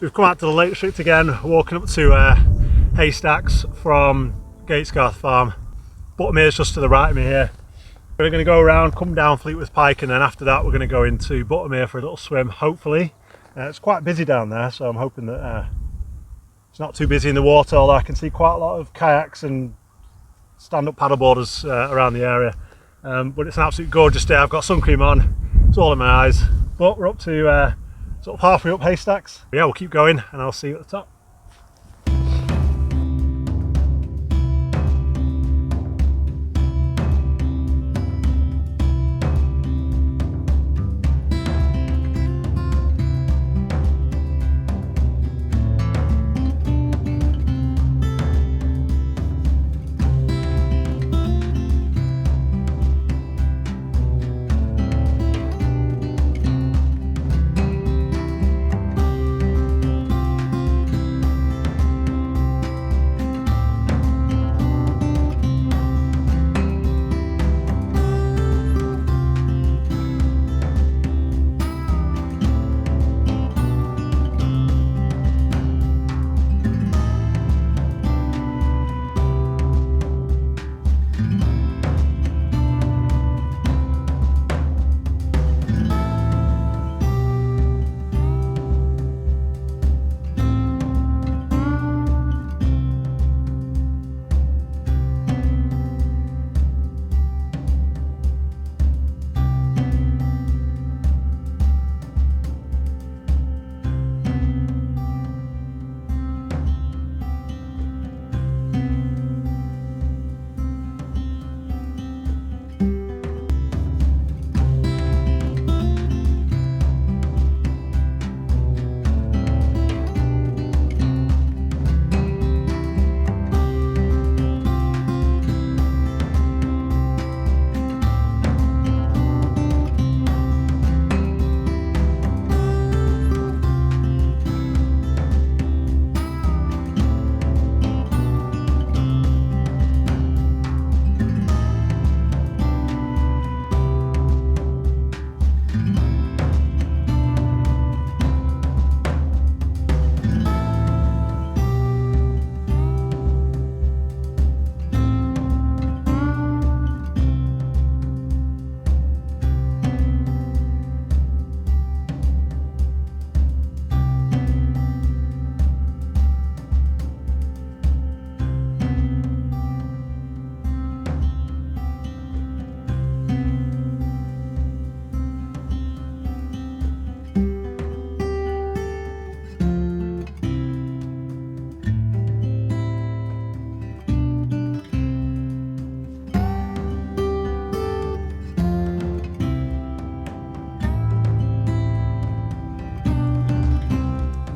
we've come out to the Lake District again, walking up to Haystacks from Gatesgarth Farm. Buttermere's just to the right of me here. We're going to go around, come down Fleetwith Pike, and then after that we're going to go into Buttermere for a little swim, hopefully. It's quite busy down there, so I'm hoping that it's not too busy in the water, although I can see quite a lot of kayaks and stand-up paddleboarders around the area. But it's an absolute gorgeous day. I've got sun cream on, it's all in my eyes. But we're up to sort of halfway up Haystacks. Yeah, we'll keep going and I'll see you at the top.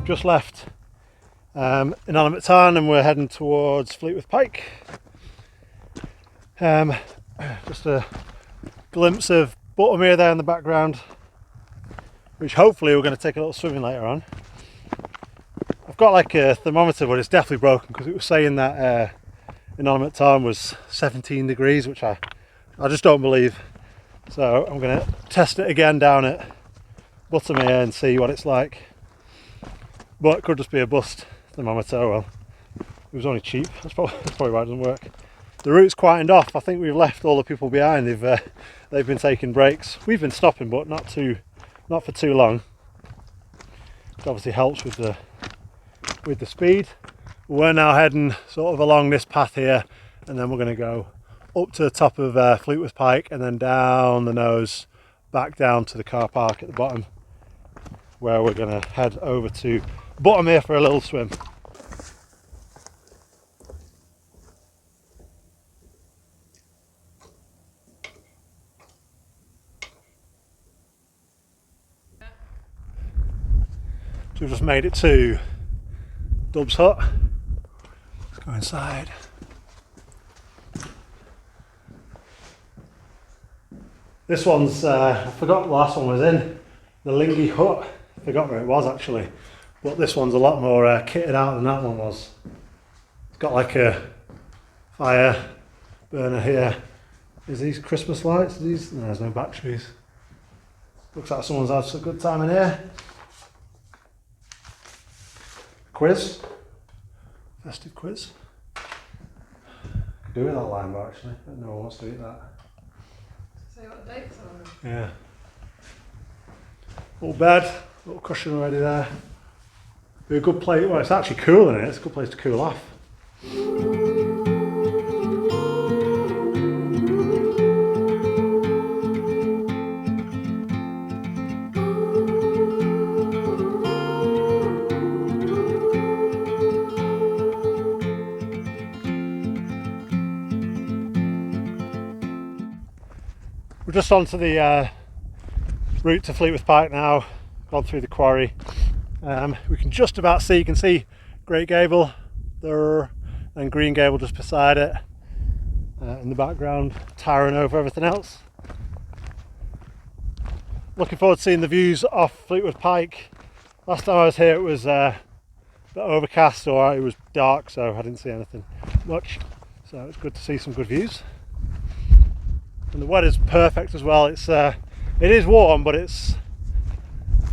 Just left Inanimate Tarn and we're heading towards Fleetwith Pike. Just a glimpse of Buttermere there in the background, which hopefully we're going to take a little swimming later on. I've got like a thermometer, but it's definitely broken because it was saying that Inanimate Tarn was 17 degrees, which I just don't believe. So I'm going to test it again down at Buttermere and see what it's like. But it could just be a bust thermometer. Well, it was only cheap. That's probably why it doesn't work. The route's quietened off. I think we've left all the people behind. They've been taking breaks. We've been stopping, but not for too long. It obviously helps with the speed. We're now heading sort of along this path here, and then we're going to go up to the top of Fleetwith Pike and then down the nose, back down to the car park at the bottom, where we're going to head over to Buttermere for a little swim. So we've just made it to Dub's hut. Let's go inside. This one's, I forgot the last one was in, the Lingy hut. I forgot where it was actually. But this one's a lot more kitted out than that one was. It's got like a fire burner here. Is these Christmas lights? No, there's no batteries. Looks like someone's had a good time in here. quiz. Festive quiz. Could do with that lime bar actually, but no one wants to eat that. So what dates are they? Yeah. Little bed, little cushion already there. Be a good place. Well, it's actually cool in it. It's a good place to cool off. We're just onto the route to Fleetwith Pike now. Gone through the quarry. We can just about see. You can see Great Gable there, and Green Gable just beside it. In the background, towering over everything else. Looking forward to seeing the views off Fleetwith Pike. Last time I was here, it was a bit overcast, or it was dark, so I didn't see anything much. So it's good to see some good views. And the weather's perfect as well. It is warm, but it's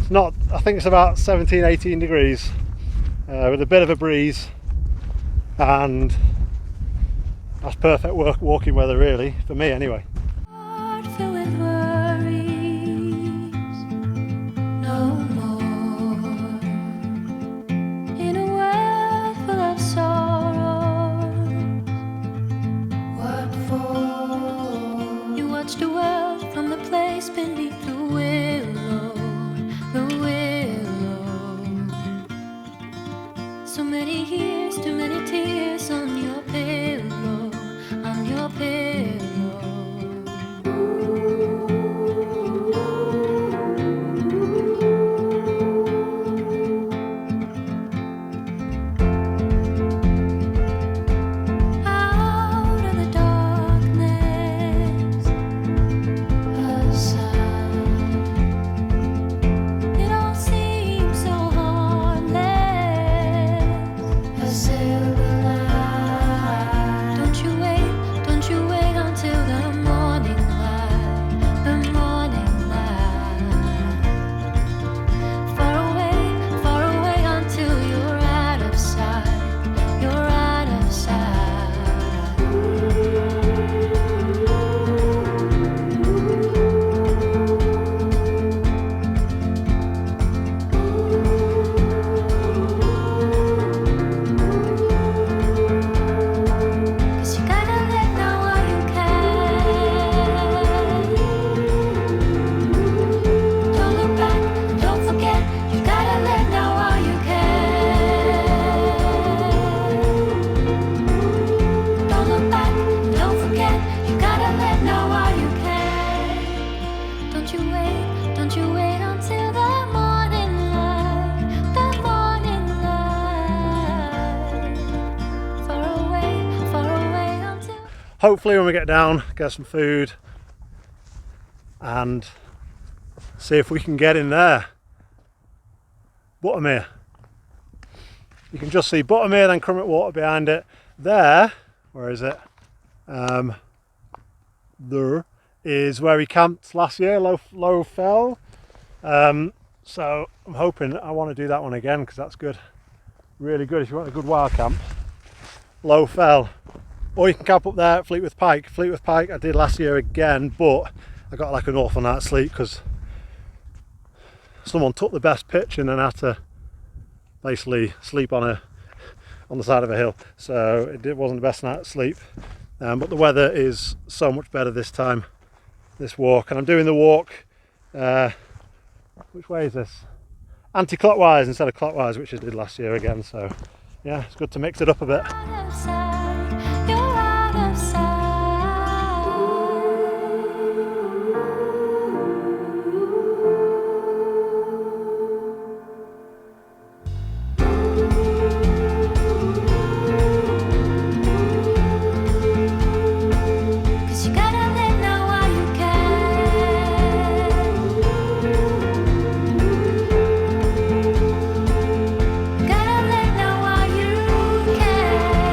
not, I think it's about 17-18 degrees with a bit of a breeze, and that's perfect walking weather really, for me anyway. Beneath the willow, so many years, too many tears on your pillow, on your pillow. Out of the darkness, it all seems so harmless. A silver light. Don't you wait until the morning light, the morning light. Far away until you're out of sight, you're out of sight. Cause you gotta let know while you can. Don't look back, don't forget. You gotta let know while you can. Don't look back, don't forget. You gotta let know while you can. Don't you wait until the morning light, the morning light. Far away until. Hopefully when we get down, get some food and see if we can get in there. Buttermere. You can just see Buttermere, then Crummet Water behind it. There, where is it? There is where we camped last year, Low Fell. So I'm hoping I want to do that one again, because that's good. Really good if you want a good wild camp. Low Fell. Or you can camp up there at Fleetwith Pike. Fleetwith Pike I did last year again, but I got like an awful night's sleep because someone took the best pitch and then had to basically sleep on the side of a hill. So it wasn't the best night's sleep. But the weather is so much better this time, this walk. And I'm doing the walk, which way is this? Anti-clockwise instead of clockwise, which I did last year again. So yeah, it's good to mix it up a bit. Out of sight, you're out of sight. Cause you gotta let know while you can. Gotta let know while you can.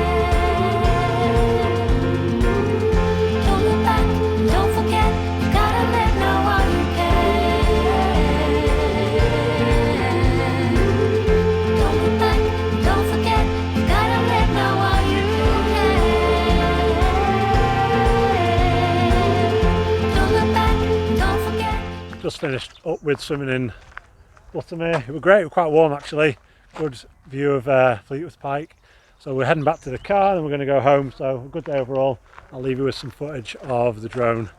finished up with swimming in Buttermere. It was great, it was quite warm actually. Good view of Fleetwith Pike. So we're heading back to the car and we're going to go home. So a good day overall. I'll leave you with some footage of the drone